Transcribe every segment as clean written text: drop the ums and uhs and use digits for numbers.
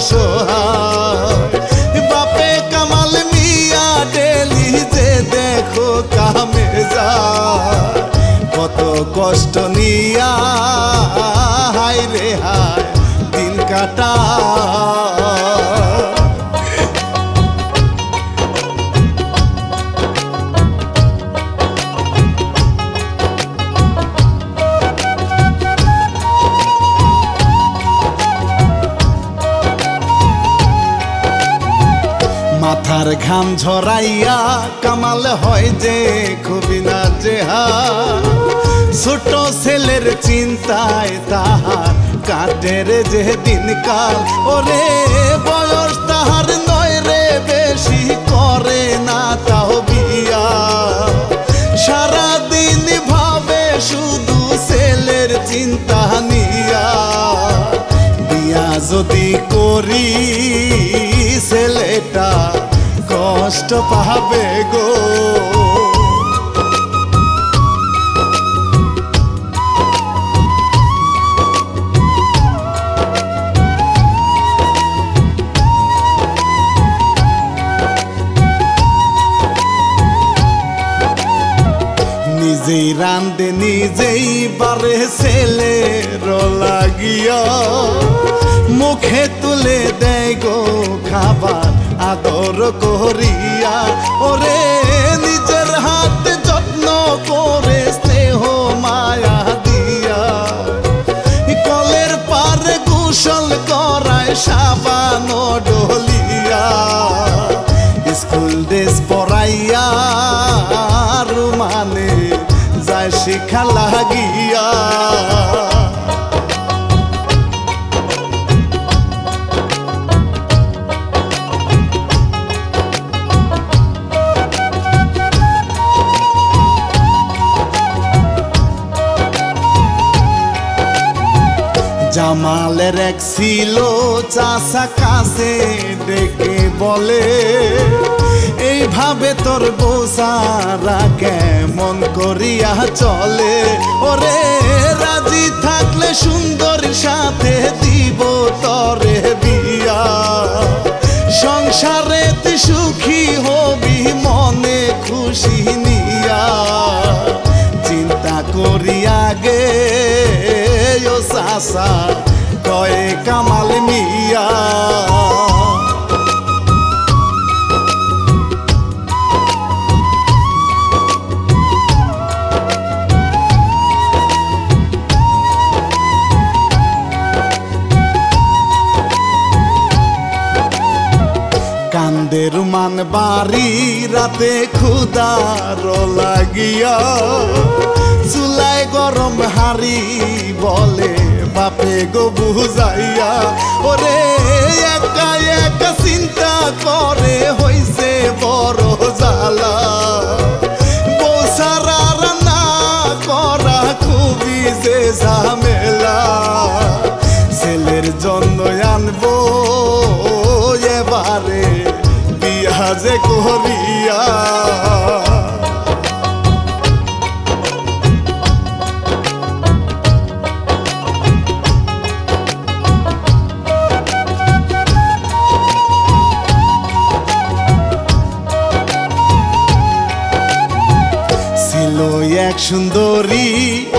অসহায়। বাপে কামাল মিয়া ডেলি যে দেখো কামে যায়, কত কষ্ট নিয়া হায় রে হায় দিন কাটায়। মাথার ঘাম ঝরাইয়া কামাল হয় যে খুবই না জেহা, ছোট ছেলের চিন্তায় তাহার কাটের যে দিনকাল। ওরে বয়স তাহার নয় রে বেশি, করে না তাও বিয়া, সারাদিন ভাবে শুধু ছেলের চিন্তা নিয়া। বিয়া যদি করি ছেলেটা কষ্ট পাবে গো। নিজেই রান্ধে নিজেই বারে ছেলের লাগিয়া, মুখে তুলে দেয় গো খাবার আদর করিয়া। ওরে নিজের হাতে যত্ন করে স্নেহ মায়া দিয়া, কলের পারে গোসল করায় সাবান ডলিয়া। স্কুল ড্রেস পরাইয়া রুমানে যায় শিখা লাগিয়া। জামালের এক ছিল চাচা কাছে ডেকে বলে, এইভাবে তোর বউসারা কেমন করিয়া চলে। ওরে রাজি থাকলে সুন্দর সাথে দিব তরে বিয়া, সংসারে তুই সুখী হবি মনে খুশি নিয়া। চিন্তা করি আগে ও চাচা কয় কামাল মিয়া। কান্দের মান বাড়ি রাতে ক্ষুদার লাগিয়া, চুলায় গরম হারি বলে বাপে গো বুঝাইয়া। ওরে একা একা চিন্তা করে হইছে বড় জ্বালা, বউসারা রান্না করা খুবই যে ঝামেলা। ছেলের জন্য আনবো এবারে বিয়া যে করিয়া। ছিল এক সুন্দরী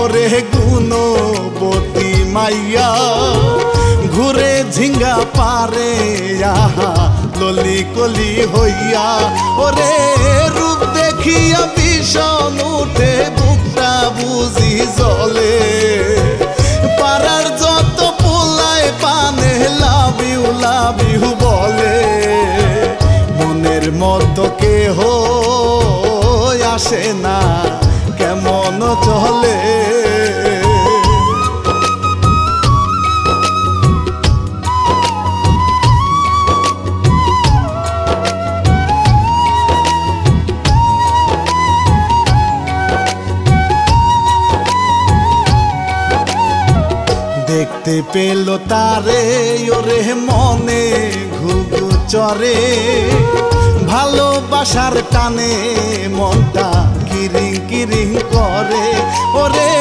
ওরে গুণবতী মাইয়া, ঘুরে ঝিঙ্গা পারে আহা ললি কলি হইয়া। ওরে রূপ দেখিয়া ভীষণ উঠে বুকটা বুঝি জলে, পাড়ার যত পোলায় পানে লাভ ইউ বলে। মনের মতো কেহ আসে না কেমন চলে। দেখতে পেল তারে ওরে মনে ঘুঘু চরে, ভালোবাসার টানে মনটা কিরিং কিরিং করে। ওরে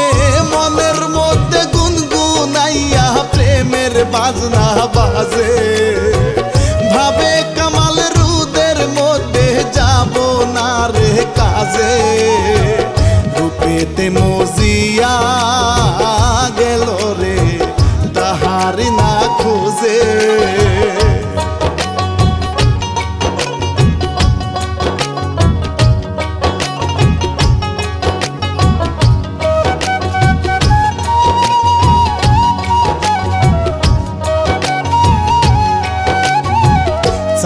মনের মধ্যে গুনগুনাইয়া প্রেমের বাজনা বাজে,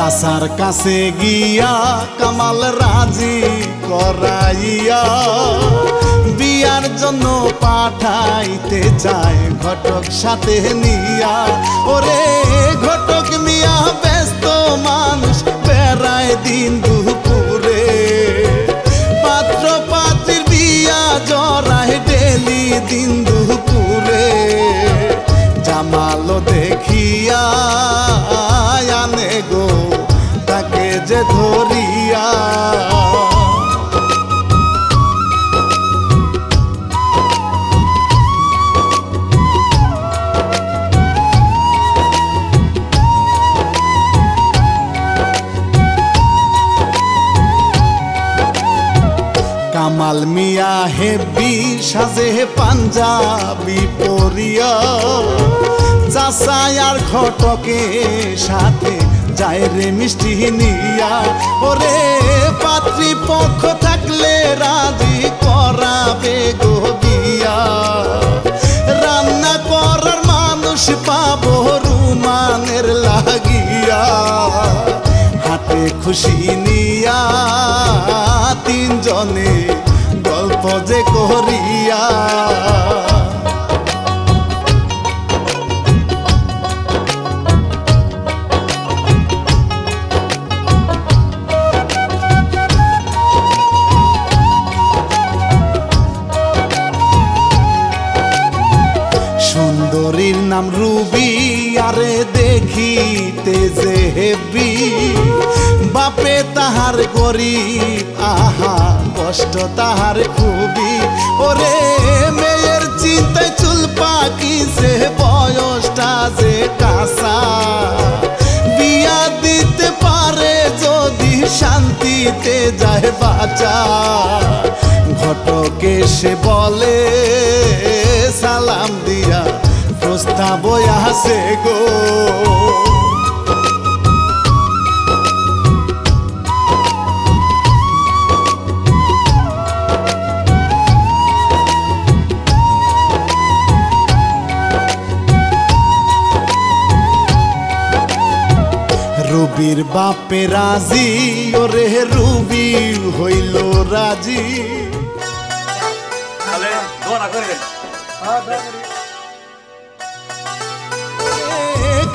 চাচার কাছে গিয়া কামাল রাজি করাইয়া বিয়ার জন্য পাঠাইতে চায় ঘটক সাথে নিয়া। ওরে ঘটক মিয়া ব্যস্ত মানুষ বেড়ায় দিন দুপুরে, পাত্র পাত্রীর বিয়া জড়ায় ডেলি দিন দুপুরে। জামালো দেখিয়া আনে গো তাকে যে ধরিয়া। কামাল মিয়া হেবি সাজে পাঞ্জাবি পরিয়া, চাচা আর ঘটকে সাথে যায় রে মিষ্টি নিয়া। ওরে পাত্রী পক্ষ থাকলে রাজি করাবে গো বিয়া, রান্না করার মানুষ পাবো রুমানের লাগিয়া। হাতে খুশি নিয়া তিনজনে গল্প যে করিয়া। সুন্দরীর নাম রুবি, আরে দেখিতে যে হেবি, বাপে তাহার গরিব আহা কষ্ট তাহার খুবই। ওরে মেয়ের চিন্তায় চুল পাকিছে বয়সটা যে কাঁচা, বিয়া দিতে পারে যদি শান্তিতে যায় বাঁচা। ঘটকে সে বলে সালাম দিয়া প্রস্তাব আসে গো। রুবির বাপে রাজি, ওরে রুবি হইল রাজি।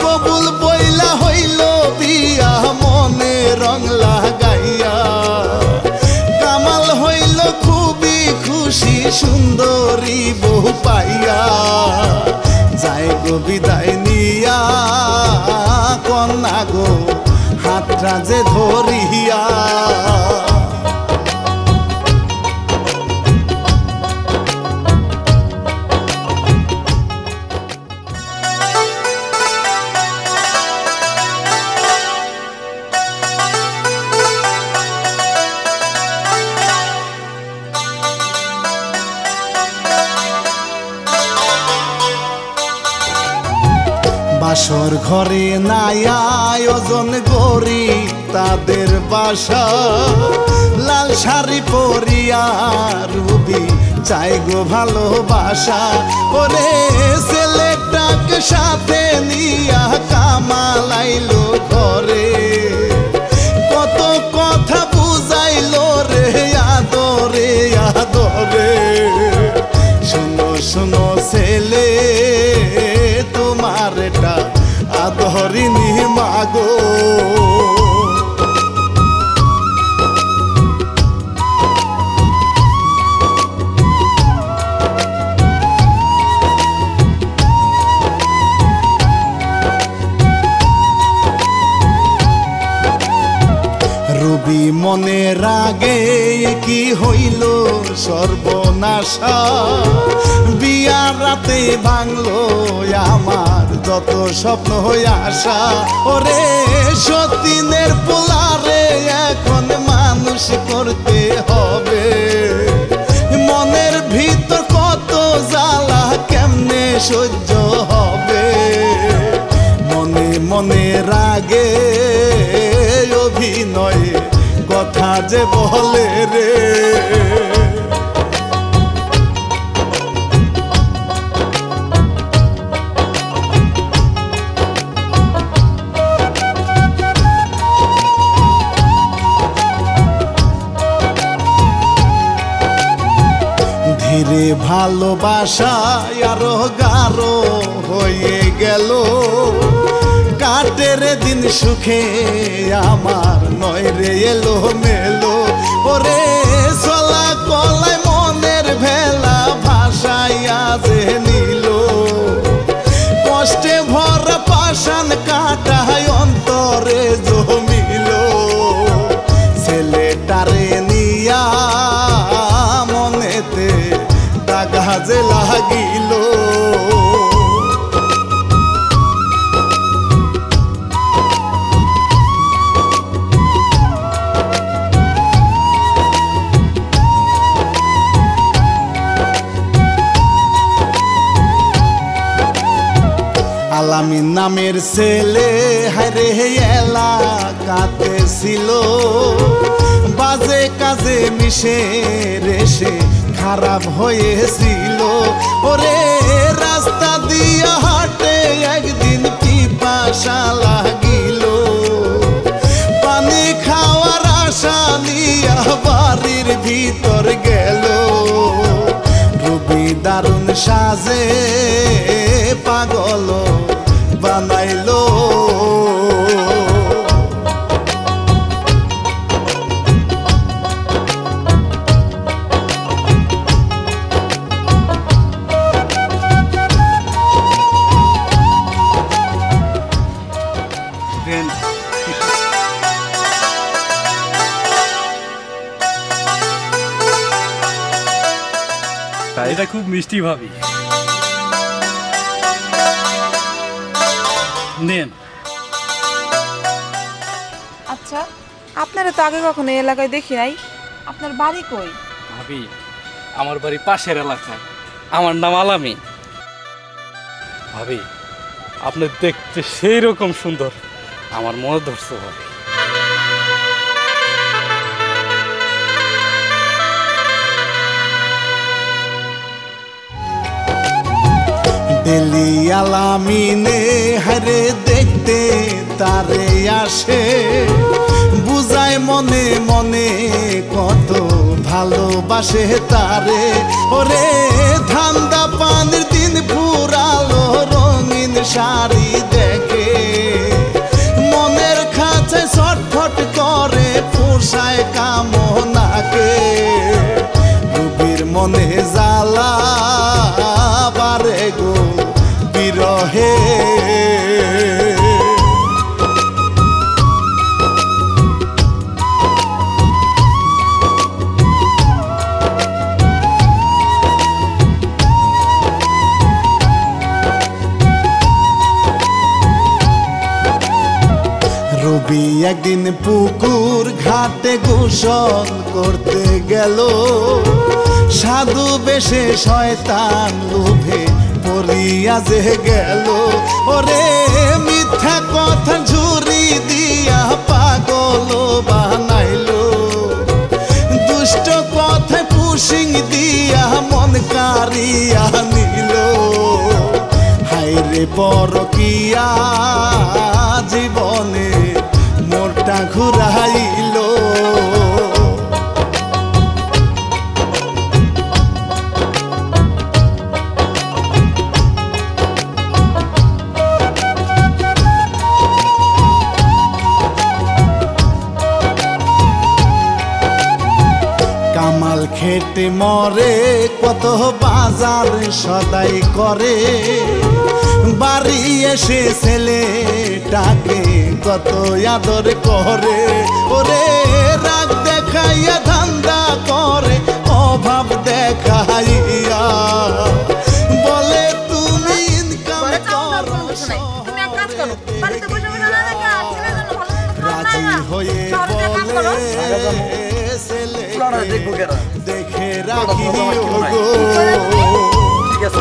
কবুল বইলা হইল বিয়া মনে রং লাগাইয়া, কামাল হইল খুবই খুশি সুন্দরী বউ পাইয়া। যায় গো বিদায় নিয়া কন্যা গো হাতটা যে ধরিয়া। বাসর ঘরে নাই আয়োজন গরি তাদের বাসা, লাল শাড়ি পরিয়া রুবি চাই গো ভালোবাসা। ওরে ছেলেটাকে সাথে নিয়া কামাল আইলো ঘরে, কত কথা বুঝাইলো রে আদরে আদরে। শুনো শুনো ছেলে তোমার এটা আদরিনি মাগো। রুবি মনে রাগে কি হইল সর্বনাশা, বিয়ার রাতে ভাঙলো আমার যত স্বপ্ন হয়ে আসা। ওরে সতীনের পোলারে এখন মানুষ করতে হবে, মনের ভিতর কত জ্বালা কেমনে সহ্য হবে। মনে মনে রাগে অভিনয় কথা যে বলে রে। হিরে ভালোবাসায় আরো গাঢ় হয়ে গেল কাটের দিন সুখে আমার নয় রে এলো মেলো ওরে চলা কলায় মনের ভেলা ভাসাইয়া যে নিল কষ্টে ভরা পাষাণ কাটায় অন্তরে জমিল ছেলেটারে নিয়া মনেতে দাগা যে লাগিল আলামিন নামের ছেলে হায়রে এলাকাতে ছিল বাজে কাজে মিশে রেশে খারাপ হয়েছিল ওরে রাস্তা দিয়া হাঁটে একদিন পিপাসা লাগিল পানি খাওয়ার আশা নিয়া বাড়ির ভিতর গেল রবি দারুণ সাজে পাগল বানাইলো এটা খুব মিষ্টি ভাবি নেন আচ্ছা আপনারা তো আগে কখনো এই এলাকায় দেখি নাই আপনার বাড়ি কই ভাবি আমার বাড়ি পাশের এলাকায় আমার নাম আলামিন ভাবি আপনি দেখতে সেই রকম সুন্দর আমার মনে ধরছে ভাবি ডেলি আলামিনে হারে দেখতে তারে আসে বুঝায় মনে মনে কত ভালোবাসে তারে ওরে ধান্দা পানির দিন ফুরালো রঙিন শাড়ি দেখে মনের খাঁচায় ছটফট করে পোষায় কামনাকে রবির মনে জ্বালা বারে গো বিরহে রবি একদিন পুকুর ঘাটে গোসল করতে গেল সাধু বেশে শয়তান লোভে পড়িয়া যে গেল ওরে মিথ্যা কথা ঝুরি দিয়া পাগল বানাইলো দুষ্ট কথায় পুশিং দিয়া মন কারিয়া নিল হায়রে পরকিয়া জীবনে মোরটা ঘুরাইল কামাল খেটে মরে কত বাজার সদাই করে বাড়ি এসে ছেলেটাকে কত আদর করে ওরে রাগ দেখাইয়া ধান্দা করে অভাব দেখাইয়া বলে তুমি ইনকাম করো রাজি হয়ে বলে ছেলে দেখে রাখি গো ঠিক আছে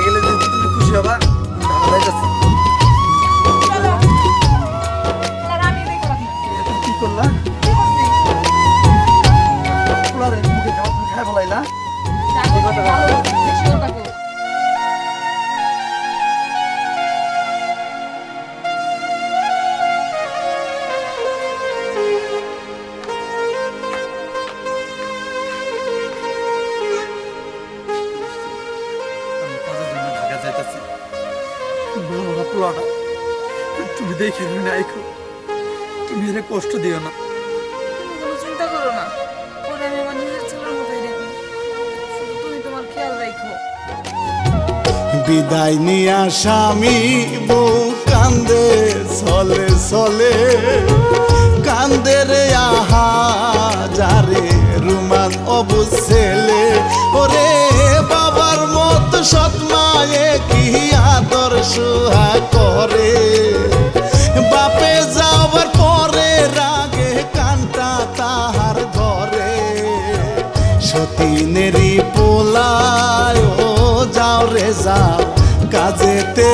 গেলে তুমি খুশি হবা কি করলা খাই ফেলাইলা পোলাটা, তুমি দেখে আইকো, তুমি এর কষ্ট দিও না। কোনো চিন্তা করো না, ওরে আমি আমার নিজের ছেলের মতোই দেখি, শুধু তুমি তোমার খেয়াল রাখো। বিদায় নিয়া স্বামী বউ কান্দে চলে চলে, কান্দে রে আহা যারে রুমান অবুঝ ছেলে। ওরে বাবার মত সৎ মায়ে কি আদর সোহা করে, বাপে যাওয়ার পরে রাগে কান্তা তাহার ঘরে। সতীনেরই পোলায় ও যাও রে যাও কাজেতে,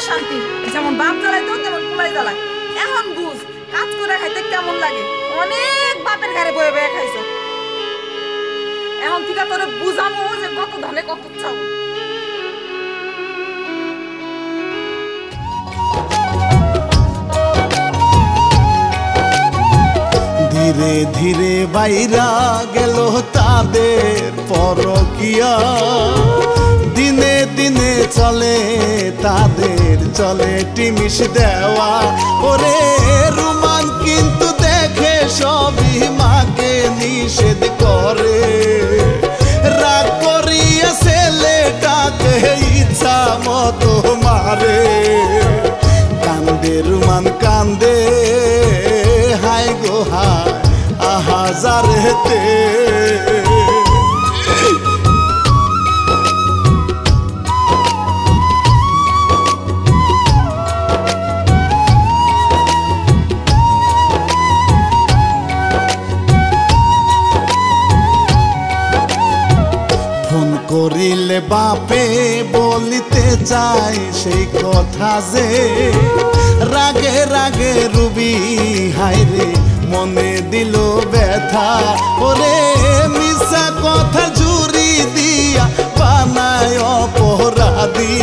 শান্তি যেমন বাপ জ্বালাইতো তেমন পোলাই জ্বালায়। এখন বুঝ কাজ করে খাইতে কেমন লাগে, অনেক বাপের ঘরে বয়ে বয়ে খাইছো। এখন থেকে তোরে বুঝামো যে কত ধানে কত চাও। ধীরে ধীরে বাইরা গেল তাদের পরকিয়া, দিনে দিনে চলে তাদের চলে টিমিস দেওয়া। ওরে রুমান কিন্তু দেখে সবই মাকে নিষেধ করে, রাগ করিয়া ছেলেটাকে ইচ্ছা মতো মারে। কান্দে রুমান কান্দে হায় গো হায় আহাজার হেতে, ফোন করিলে বাপে বলিতে চাই সেই কথা যে, রাগে রাগে রুবি হায়রে মনে দিল ব্যথা। ওরে মিশা কথা জুড়ি দিয়া বানায় অপরাধী,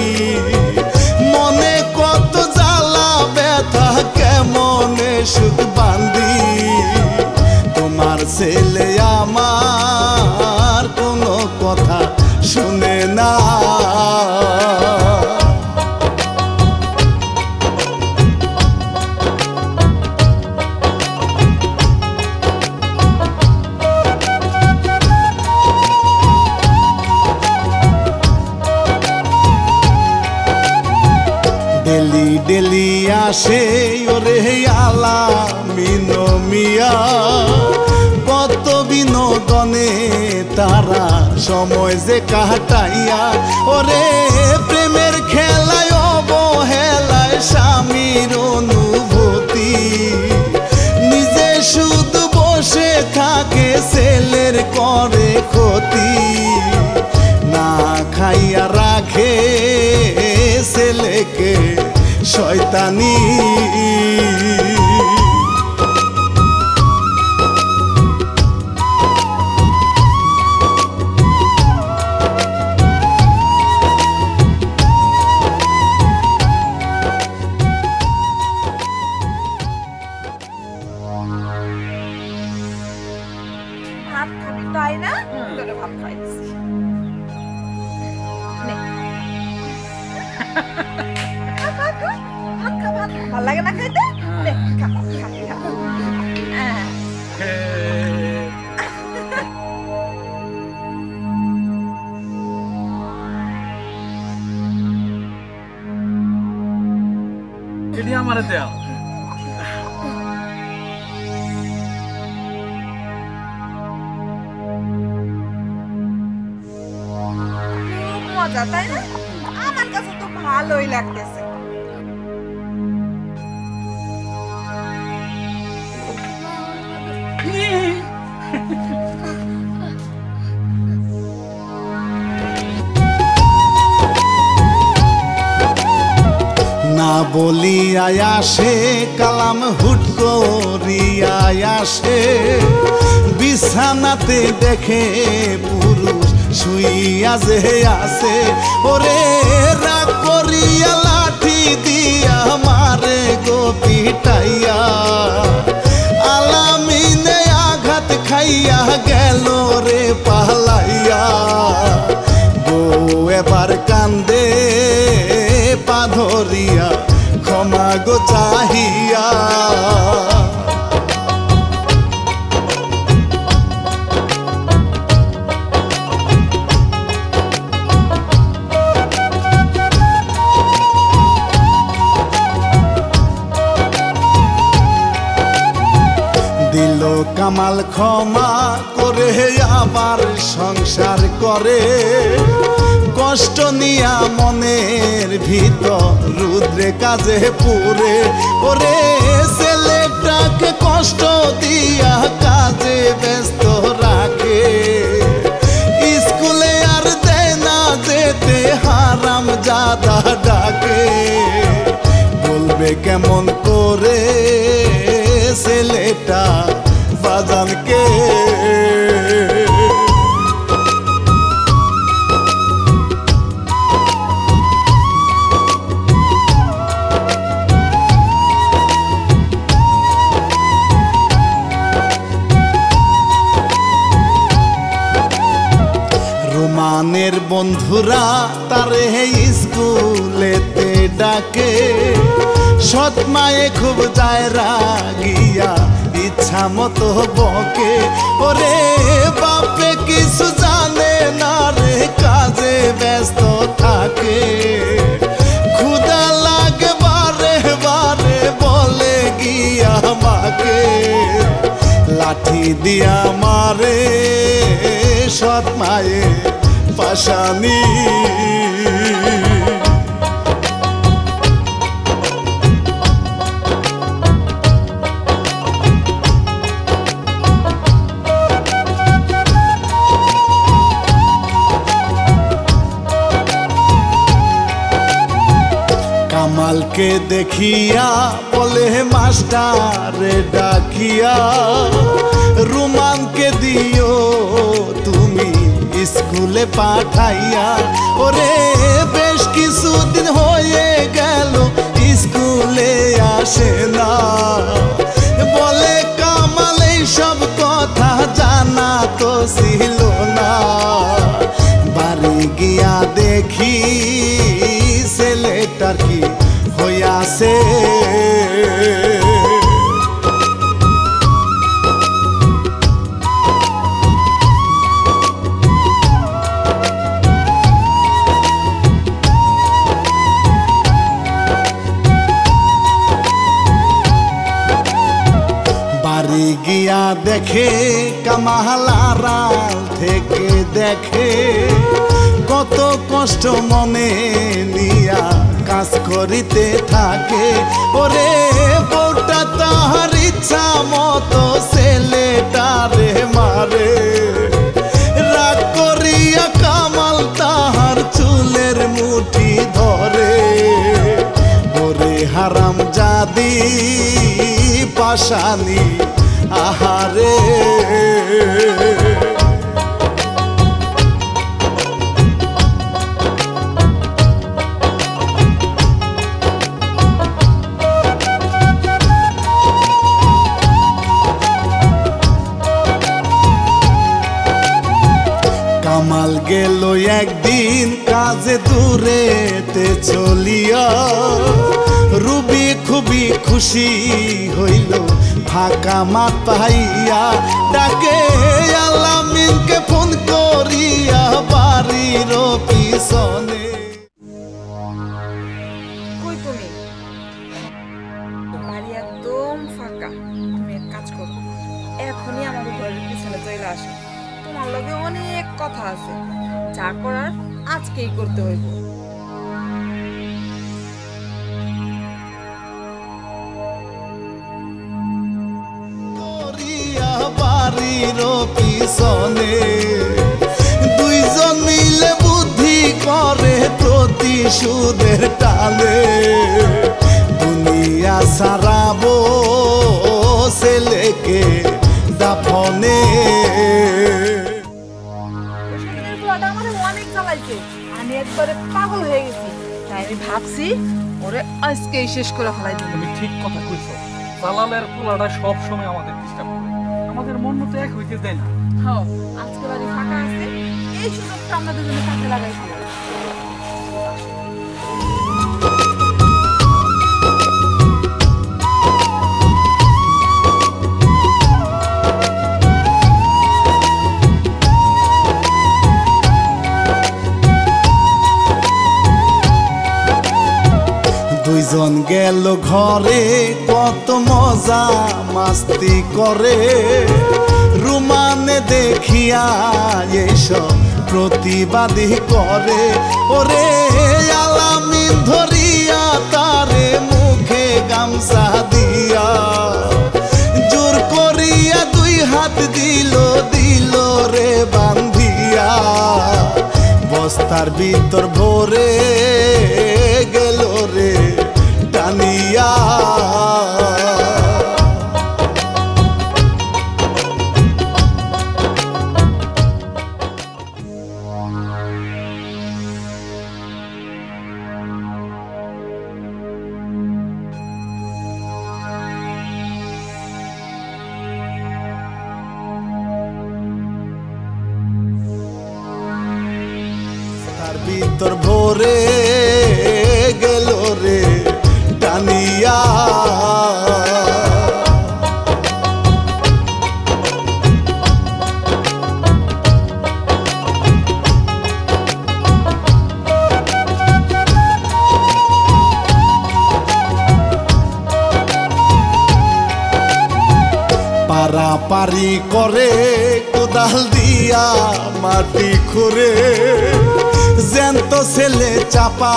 মনে কত জ্বালা ব্যথা কেমনে সুখ বান্ধি। তোমার ছেলে আমার কোনো কথা শুনে না, ডেলি ডেলি আসে ওরে আলা মিনো মিয়া, কত বিনোদনে তারা সময় যে কাটাইয়া। ওরে প্রেমের খেলায় অবহেলায় স্বামীর অনুভূতি, নিজে শুধু বসে থাকে ছেলের করে ক্ষতি। না খাইয়া রাখে ছেলেকে শয়তানি, ভাত খাবি তাই না? তোরে ভাত খাইছি। নে। খা, খা, খা। ভাত খা, ভাত খা। ভাল লাগে না খাইতে? নে, খা, খা, খা। এটি আমার দেও। খুব মজা তাই না? আমার কাছে তো ভালোই লাগতেছে। না বলিয়া আসে কালাম হুট করিয়া আসে, বিছানাতে দেখে পুরুষ শুইয়া যে আছে, ওরে রাগ করিয়া লাঠি দিয়া মারে গো পিটাইয়া। আলামিনে আঘাত খাইয়া গেল রে পালাইয়া। বউ এবার কান্দে পা ধরিয়া ক্ষমা গো চাহিয়া। দিল কামাল ক্ষমা করে আবার সংসার করে। কষ্ট নিয়া মনের ভিতর রুদ্রে কাজে পুরে, ওরে ছেলেটাকে কষ্ট দিয়া কাজে ব্যস্ত রাখে। স্কুলে আর দেয় না যেতে, হারাম জাদা ডাকে। বলবে কেমন করে ছেলেটা বাজানকে। রোমানের বন্ধুরা তারে স্কুলেতে ডাকে। সৎ মায়ে খুব যায় রাগিয়া ইচ্ছা মতো বকে, ওরে বাপে কিছু জানে না রে কাজে ব্যস্ত থাকে। ক্ষুধা লাগে বারে বারে বলে গিয়া মাকে, লাঠি দিয়া মারে সৎ মায়ে পাশানি। কামালকে দেখিয়া বলে মাস্টারে ডাকিয়া, রুমানকে দিও তুমি স্কুলে পাঠাইয়া। ওরে বেশ কিছুদিন হয়ে গেল স্কুলে আসে না। বলে কামাল এই সব কথা জানা তো ছিল না। বাড়ি গিয়া দেখি ছেলেটার কি হইয়াছে। বাড়ি গিয়া দেখে কামাল আড়াল থেকে দেখে, কত কষ্ট মনে নিয়া কাজ করিতে থাকে। ওরে বউটা তাহার ইচ্ছা মতো ছেলেটারে মারে। রাগ করিয়া কামাল তাহার চুলের মুঠি ধরে, ওরে হারাম জাদি পাশানি আহারে। কামাল গেল একদিন কাজে দূরেতে চলিয়া। রুবি খুবই খুশি হইল ফাঁকা মাঠ পাইয়া। ডাকে আলামিনকে ফোন করিয়া বাড়ির পিছনে। কই তুমি? বাড়ি একদম ফাঁকা। তুমি এক কাজ করো, এখনই আমাদের ঘরের পিছনে চলে আসো। তোমার লগে অনেক কথা আছে, যা করার আজকেই করতে হইব। বাড়ির পিছনে দুইজন মিলে বুদ্ধি করে প্রতিশোধের টানে। দুনিয়া সারাবো ছেলেকে দাফনে। একবারে পাগল হয়ে গেছি, তাই আমি ভাবছি ওরে আজকেই শেষ করে ফেলাই দিই। তুমি ঠিক কথা কইছো, জালালের পোলাটা সব সময় আমাদের ডিস্টার্ব করে, আমাদের মন মতো এক হইতে দেয় না। হ্যাঁ, আজকে বাড়ি ফাঁকা আছে, এই সুযোগটা আমরা দুজনে কাজে লাগাইছি। দুইজন গেল ঘরে, কত মজা মাস্তি করে, রুমানে দেখিয়া এসব প্রতিবাদী করে। ওরে আলামিন ধরিয়া তারে মুখে গামছা দিয়া, জোর করিয়া দুই হাত দিল দিল রে বান্ধিয়া, বস্তার ভিতর ভরে গেল রে টানিয়া। তার ভিতর ভরে গেল রে টানিয়া। পারাপারি করে কোদাল দিয়া মাটি খুঁড়ে, জ্যান্ত ছেলে চাপা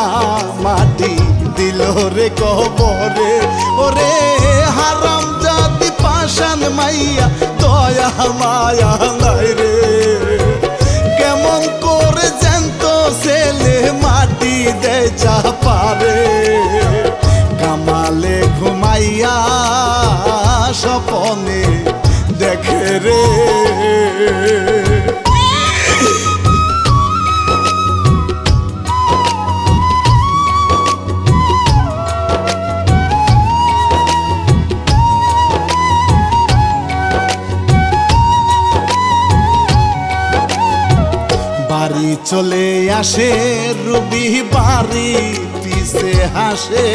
মাটি দিল রে কবরে। ওরে হারাম জাতি পাশান মাইয়া, দয়া মায়া নাই রে, কেমন করে জ্যান্ত ছেলে মাটি দেয় চাপারে। কামালে ঘুমাইয়া স্বপনে দেখে রে, বাড়ি চলে আসে রুবি বাড়ি পিছে হাসে,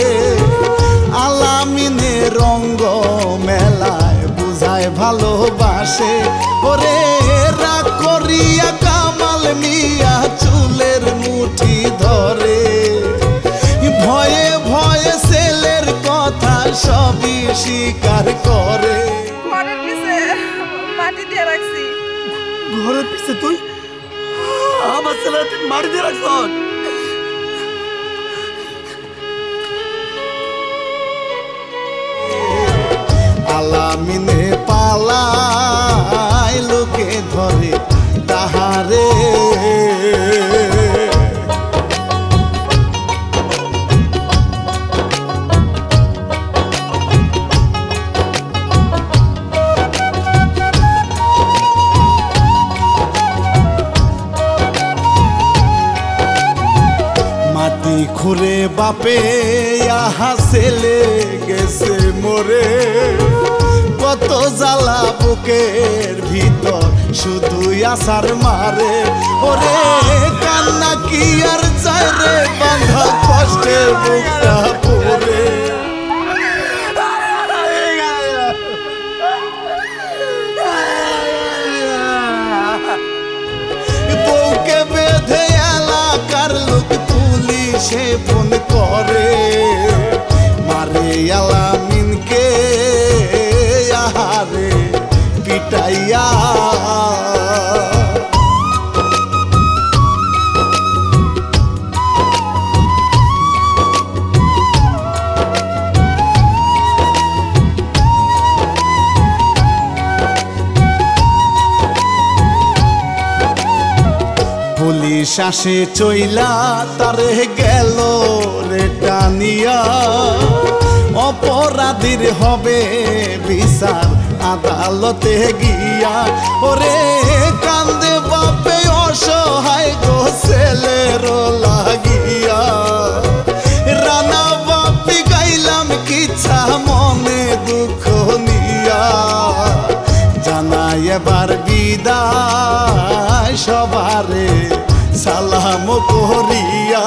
আলামিনে রঙ্গ মেলায় বুঝায় ভালোবাসে। ওরে রাগ করিয়া কামাল মিয়া চুলের মুঠি ধরে, ভয়ে ভয়ে ছেলের কথা সবই স্বীকার করে। ঘরের পিছে মাটি দিয়ে রাখছি। ঘরের পিছে তুই আমার ছেলে মারি দিয়ে রাখছ? আলামিনে পালায় লোকে ধরে তাহারে, মাটি খুঁড়ে বাপে আহা ছেলে গেছে মরে, কত জ্বালা বুকের ভিতর শুধু আসার মারে। ওরে কান্না কি আর চাই রে, বাঁধা কষ্টে বুকটা পুরে। বউকে বেঁধে এলাকার লোক পুলিশে ফোন করে, মারে আলামিনকে আহারে পিটাইয়া। পুলিশ আসে চইলা তারে গেল রে টানিয়া, অপরাধীর হবে বিচার আদালতে গিয়া ওরে কান্দে বাপে অসহায় গো ছেলের লাগিয়া রানা বাপি গাইলাম কিচ্ছা মনে দুঃখ নিয়া জানাই এবার বিদায় সবারে সালাম করিয়া